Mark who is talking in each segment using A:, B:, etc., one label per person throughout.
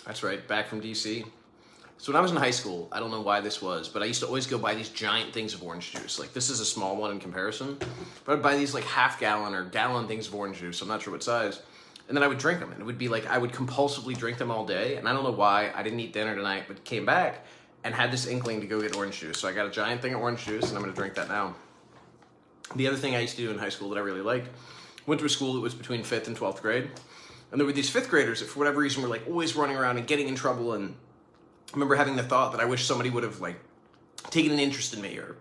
A: That's right, back from DC. So when I was in high school, I don't know why this was, but I used to always go buy these giant things of orange juice. Like, this is a small one in comparison, but I'd buy these like half-gallon or gallon things of orange juice. I'm not sure what size. And then I would drink them, and it would be like I would compulsively drink them all day. And I don't know why. I didn't eat dinner tonight, but came back and had this inkling to go get orange juice. So I got a giant thing of orange juice, and I'm going to drink that now. The other thing I used to do in high school that I really liked, went to a school that was between 5th and 12th grade. And there were these 5th graders that for whatever reason were like always running around and getting in trouble. And I remember having the thought that I wish somebody would have like taken an interest in me or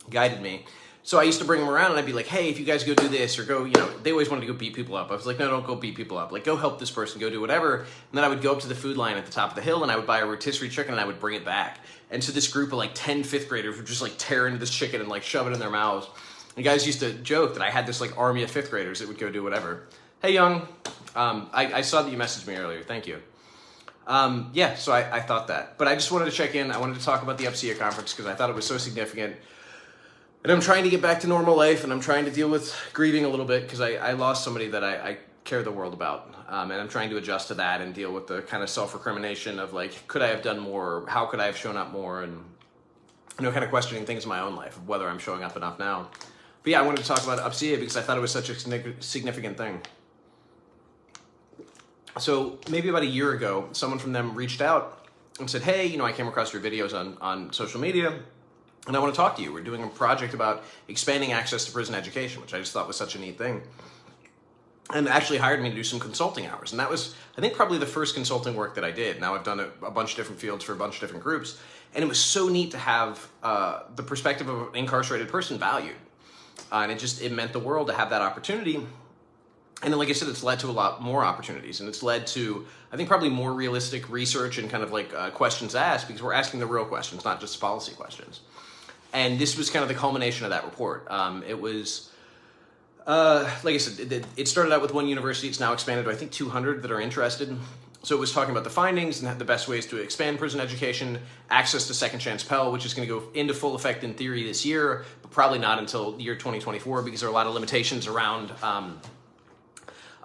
A: guided me. So I used to bring them around and I'd be like, hey, if you guys go do this or go, they always wanted to go beat people up. I was like, no, don't go beat people up. Like, go help this person, go do whatever. And then I would go up to the food line at the top of the hill and I would buy a rotisserie chicken and I would bring it back. And so this group of like 10 5th graders would just like tear into this chicken and like shove it in their mouths. And guys used to joke that I had this like army of 5th graders that would go do whatever. Hey, Young, I saw that you messaged me earlier. Thank you. Yeah, so I thought that. But I just wanted to check in. I wanted to talk about the UPCEA conference because I thought it was so significant. And I'm trying to get back to normal life, and I'm trying to deal with grieving a little bit because I lost somebody that I care the world about. And I'm trying to adjust to that and deal with the kind of self-recrimination of like, could I have done more? How could I have shown up more? And, kind of questioning things in my own life of whether I'm showing up enough now. But yeah, I wanted to talk about UPCEA because I thought it was such a significant thing. So maybe about a year ago, someone from them reached out and said, hey, I came across your videos on social media and I want to talk to you. We're doing a project about expanding access to prison education, which I just thought was such a neat thing. And actually hired me to do some consulting hours. And that was, I think, probably the first consulting work that I did. Now I've done a bunch of different fields for a bunch of different groups. And it was so neat to have the perspective of an incarcerated person valued. And it meant the world to have that opportunity. And then, like I said, it's led to a lot more opportunities. And it's led to, I think, probably more realistic research and kind of like questions asked because we're asking the real questions, not just policy questions. And this was kind of the culmination of that report. It was, like I said, it started out with one university. It's now expanded to, I think, 200 that are interested. So it was talking about the findings and the best ways to expand prison education, access to Second Chance Pell, which is going to go into full effect in theory this year, but probably not until year 2024 because there are a lot of limitations around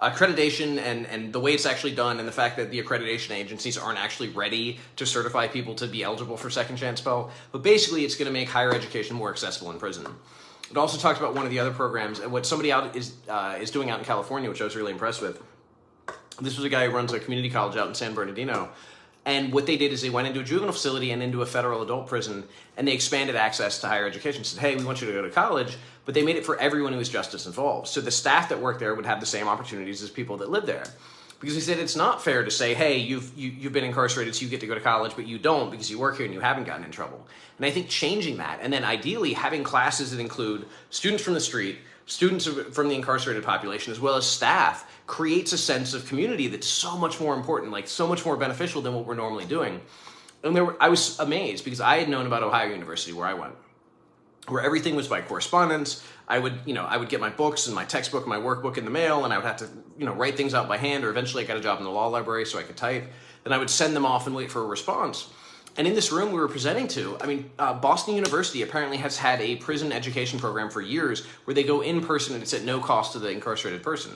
A: accreditation and the way it's actually done and the fact that the accreditation agencies aren't actually ready to certify people to be eligible for Second Chance Pell. But basically, it's going to make higher education more accessible in prison. It also talks about one of the other programs and what somebody out is doing out in California, which I was really impressed with. This was a guy who runs a community college out in San Bernardino. And what they did is they went into a juvenile facility and into a federal adult prison, and they expanded access to higher education. Said, hey, we want you to go to college, but they made it for everyone who was justice involved. So the staff that worked there would have the same opportunities as people that live there. Because they said it's not fair to say, hey, you've been incarcerated, so you get to go to college, but you don't because you work here and you haven't gotten in trouble. And I think changing that, and then ideally having classes that include students from the street, students from the incarcerated population, as well as staff, creates a sense of community that's so much more important, like so much more beneficial than what we're normally doing. And I was amazed because I had known about Ohio University where I went, where everything was by correspondence. I would get my books and my textbook and my workbook in the mail, and I would have to, write things out by hand, or eventually I got a job in the law library so I could type. Then I would send them off and wait for a response. And in this room we were presenting to, Boston University apparently has had a prison education program for years where they go in person and it's at no cost to the incarcerated person.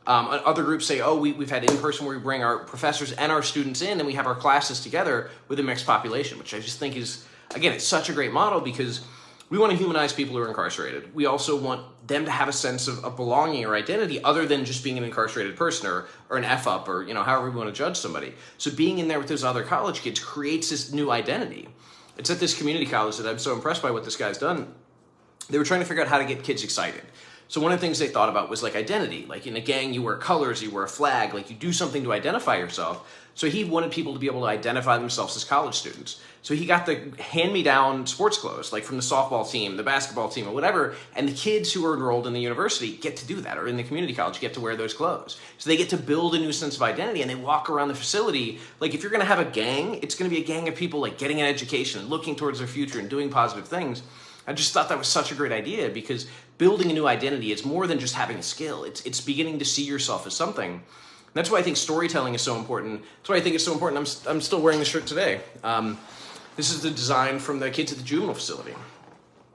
A: Other groups say, we've had in-person where we bring our professors and our students in and we have our classes together with a mixed population, which I just think is, again, it's such a great model because we want to humanize people who are incarcerated. We also want them to have a sense of belonging or identity other than just being an incarcerated person or an F-up or, however we want to judge somebody. So being in there with those other college kids creates this new identity. It's at this community college that I'm so impressed by what this guy's done. They were trying to figure out how to get kids excited. So one of the things they thought about was like identity. Like in a gang, you wear colors, you wear a flag, like you do something to identify yourself. So he wanted people to be able to identify themselves as college students. So he got the hand-me-down sports clothes, like from the softball team, the basketball team, or whatever, and the kids who are enrolled in the university get to do that, or in the community college get to wear those clothes. So they get to build a new sense of identity, and they walk around the facility. Like if you're gonna have a gang, it's gonna be a gang of people like getting an education, and looking towards their future, and doing positive things. I just thought that was such a great idea because building a new identity is more than just having a skill. It's beginning to see yourself as something. That's why I think storytelling is so important. That's why I think it's so important. I'm still wearing this shirt today. This is the design from the kids at the juvenile facility.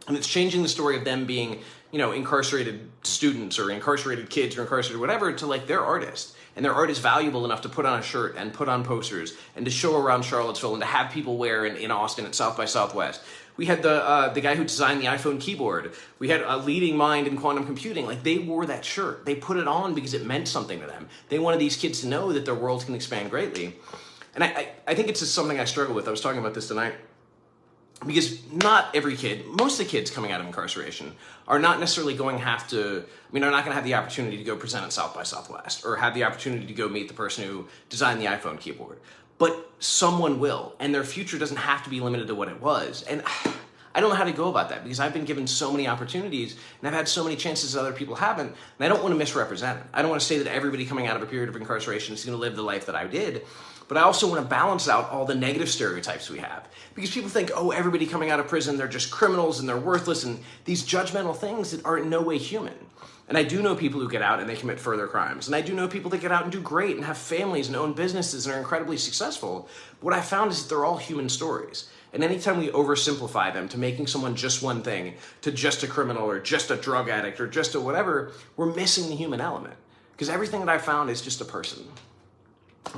A: And it's changing the story of them being, incarcerated students or incarcerated kids or incarcerated whatever to like they're artists. and their art is valuable enough to put on a shirt and put on posters and to show around Charlottesville and to have people wear in Austin at South by Southwest. We had the guy who designed the iPhone keyboard. We had a leading mind in quantum computing. Like, they wore that shirt. They put it on because it meant something to them. They wanted these kids to know that their world can expand greatly. And I think it's just something I struggle with. I was talking about this tonight. Because not every kid, most of the kids coming out of incarceration are not necessarily are not going to have the opportunity to go present at South by Southwest or have the opportunity to go meet the person who designed the iPhone keyboard. But someone will, and their future doesn't have to be limited to what it was. And I don't know how to go about that because I've been given so many opportunities and I've had so many chances that other people haven't, and I don't want to misrepresent it. I don't want to say that everybody coming out of a period of incarceration is going to live the life that I did, but I also want to balance out all the negative stereotypes we have. Because people think, oh, everybody coming out of prison, they're just criminals and they're worthless and these judgmental things that are in no way human. And I do know people who get out and they commit further crimes. And I do know people that get out and do great and have families and own businesses and are incredibly successful. But what I found is that they're all human stories. And anytime we oversimplify them to making someone just one thing, to just a criminal or just a drug addict or just a whatever, we're missing the human element. Because everything that I found is just a person.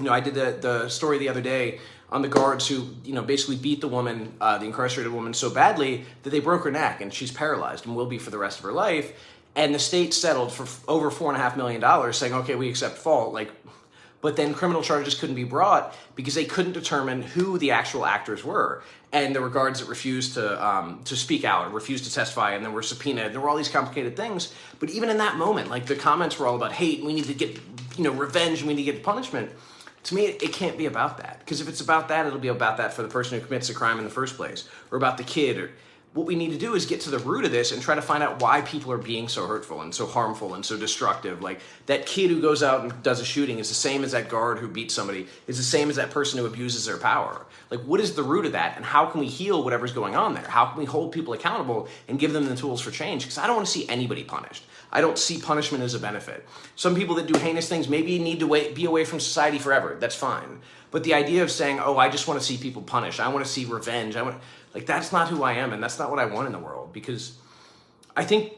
A: I did the story the other day on the guards who, basically beat the woman, the incarcerated woman, so badly that they broke her neck and she's paralyzed and will be for the rest of her life. And the state settled for over $4.5 million, saying, okay, we accept fault. But then criminal charges couldn't be brought because they couldn't determine who the actual actors were. And there were guards that refused to speak out, or refused to testify, and then were subpoenaed. There were all these complicated things. But even in that moment, the comments were all about hate, we need to get, revenge, and we need to get punishment. To me, it can't be about that. Because if it's about that, it'll be about that for the person who commits the crime in the first place, or about the kid. What we need to do is get to the root of this and try to find out why people are being so hurtful and so harmful and so destructive. Like, that kid who goes out and does a shooting is the same as that guard who beats somebody, is the same as that person who abuses their power. Like, what is the root of that, and how can we heal whatever's going on there? How can we hold people accountable and give them the tools for change? Because I don't want to see anybody punished. I don't see punishment as a benefit. Some people that do heinous things maybe need to be away from society forever. That's fine. But the idea of saying, oh, I just want to see people punished, I want to see revenge, that's not who I am, and that's not what I want in the world. Because I think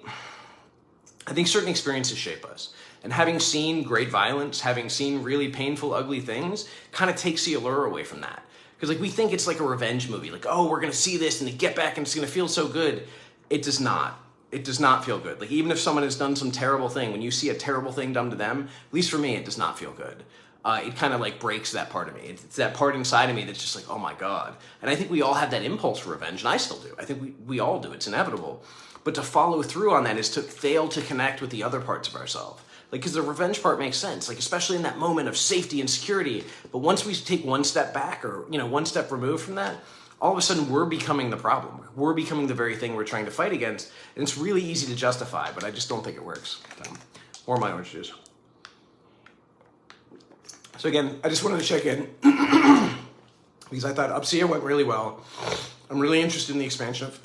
A: certain experiences shape us. And having seen great violence, having seen really painful, ugly things, kind of takes the allure away from that. Because we think it's like a revenge movie. Like, oh, we're going to see this and to get back and it's going to feel so good. It does not. It does not feel good. Like, even if someone has done some terrible thing, when you see a terrible thing done to them, at least for me, it does not feel good. It kind of breaks that part of me. It's that part inside of me that's just like, oh my God. And I think we all have that impulse for revenge, and I still do. I think we all do. It's inevitable. But to follow through on that is to fail to connect with the other parts of ourselves. Because the revenge part makes sense, especially in that moment of safety and security. But once we take one step back, or one step removed from that, all of a sudden we're becoming the problem. We're becoming the very thing we're trying to fight against. And it's really easy to justify, but I just don't think it works. More my orange juice. So again, I just wanted to check in because I thought UPCEA went really well. I'm really interested in the expansion of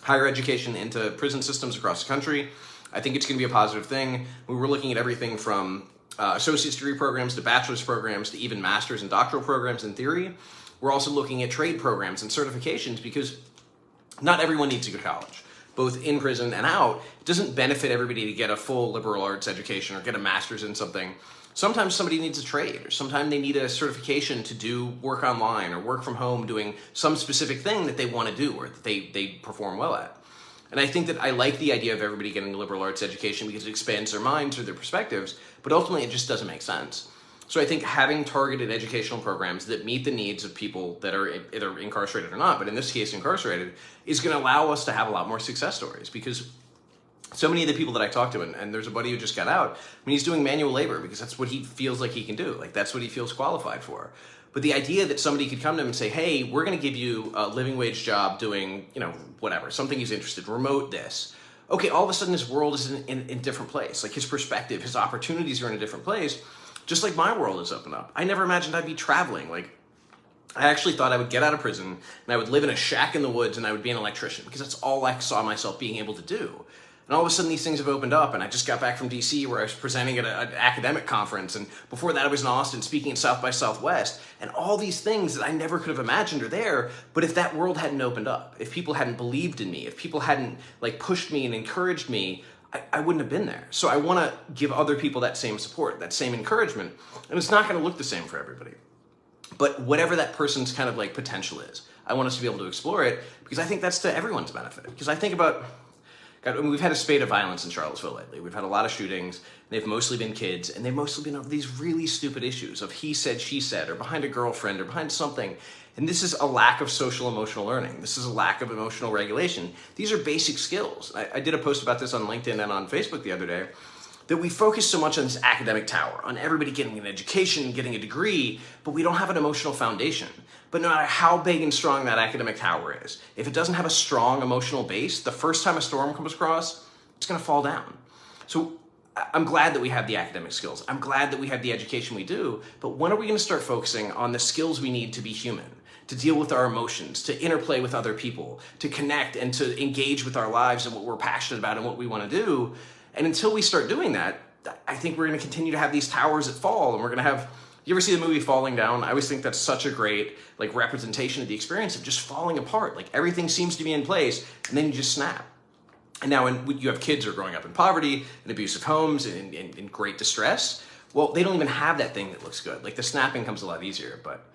A: higher education into prison systems across the country. I think it's going to be a positive thing. We were looking at everything from associate's degree programs to bachelor's programs to even master's and doctoral programs in theory. We're also looking at trade programs and certifications because not everyone needs to go to college, both in prison and out. It doesn't benefit everybody to get a full liberal arts education or get a master's in something. Sometimes somebody needs a trade, or sometimes they need a certification to do work online or work from home doing some specific thing that they want to do or that they perform well at. And I think that I like the idea of everybody getting a liberal arts education because it expands their minds or their perspectives, but ultimately it just doesn't make sense. So I think having targeted educational programs that meet the needs of people that are either incarcerated or not, but in this case incarcerated, is going to allow us to have a lot more success stories. Because so many of the people that I talk to, and there's a buddy who just got out, he's doing manual labor because that's what he feels like he can do. That's what he feels qualified for. But the idea that somebody could come to him and say, hey, we're going to give you a living wage job doing, whatever, something he's interested in, remote this. Okay, all of a sudden his world is in a different place. His perspective, his opportunities are in a different place, just like my world has opened up. I never imagined I'd be traveling. I actually thought I would get out of prison and I would live in a shack in the woods and I would be an electrician because that's all I saw myself being able to do. And all of a sudden these things have opened up, and I just got back from DC where I was presenting at an academic conference, and before that I was in Austin speaking at South by Southwest, and all these things that I never could have imagined are there. But if that world hadn't opened up, if people hadn't believed in me, if people hadn't pushed me and encouraged me, I wouldn't have been there. So I want to give other people that same support, that same encouragement. And it's not going to look the same for everybody. But whatever that person's kind of like potential is, I want us to be able to explore it, because I think that's to everyone's benefit. Because I think about, God, I mean, we've had a spate of violence in Charlottesville lately. We've had a lot of shootings. They've mostly been kids, and they've mostly been over these really stupid issues of he said, she said, or behind a girlfriend, or behind something. And this is a lack of social emotional learning. This is a lack of emotional regulation. These are basic skills. I did a post about this on LinkedIn and on Facebook the other day, that we focus so much on this academic tower, on everybody getting an education, getting a degree, but we don't have an emotional foundation. But no matter how big and strong that academic tower is, if it doesn't have a strong emotional base, the first time a storm comes across, it's gonna fall down. So I'm glad that we have the academic skills. I'm glad that we have the education we do, but when are we gonna start focusing on the skills we need to be human, to deal with our emotions, to interplay with other people, to connect and to engage with our lives and what we're passionate about and what we wanna do? And until we start doing that, I think we're gonna continue to have these towers that fall, and we're gonna have, you ever see the movie Falling Down? I always think that's such a great like representation of the experience of just falling apart. Like everything seems to be in place, and then you just snap. And now when you have kids who are growing up in poverty, in abusive homes, in great distress, well, they don't even have that thing that looks good. Like the snapping comes a lot easier, but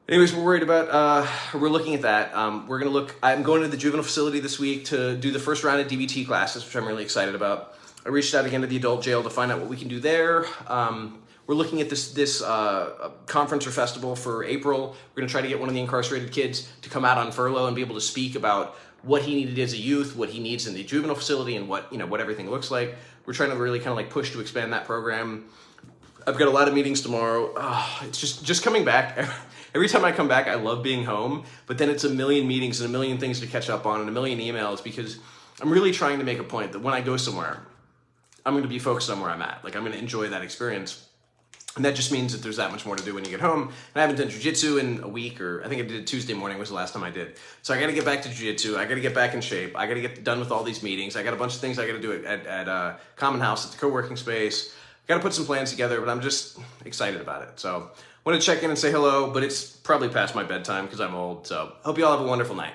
A: anyways, we're worried about, we're looking at that. I'm going to the juvenile facility this week to do the first round of DBT classes, which I'm really excited about. I reached out again to the adult jail to find out what we can do there. We're looking at this conference or festival for April. We're gonna try to get one of the incarcerated kids to come out on furlough and be able to speak about what he needed as a youth, what he needs in the juvenile facility, and what everything looks like. We're trying to really kind of like push to expand that program. I've got a lot of meetings tomorrow. It's just coming back. Every time I come back, I love being home, but then it's a million meetings and a million things to catch up on and a million emails, because I'm really trying to make a point that when I go somewhere, I'm going to be focused on where I'm at. Like I'm going to enjoy that experience. And that just means that there's that much more to do when you get home. And I haven't done jiu-jitsu in a week, or I think I did it Tuesday morning was the last time I did. So I got to get back to jiu-jitsu. I got to get back in shape. I got to get done with all these meetings. I got a bunch of things I got to do at Common House, at the co-working space. Got to put some plans together, but I'm just excited about it. So I wanted to check in and say hello, but it's probably past my bedtime because I'm old. So hope you all have a wonderful night.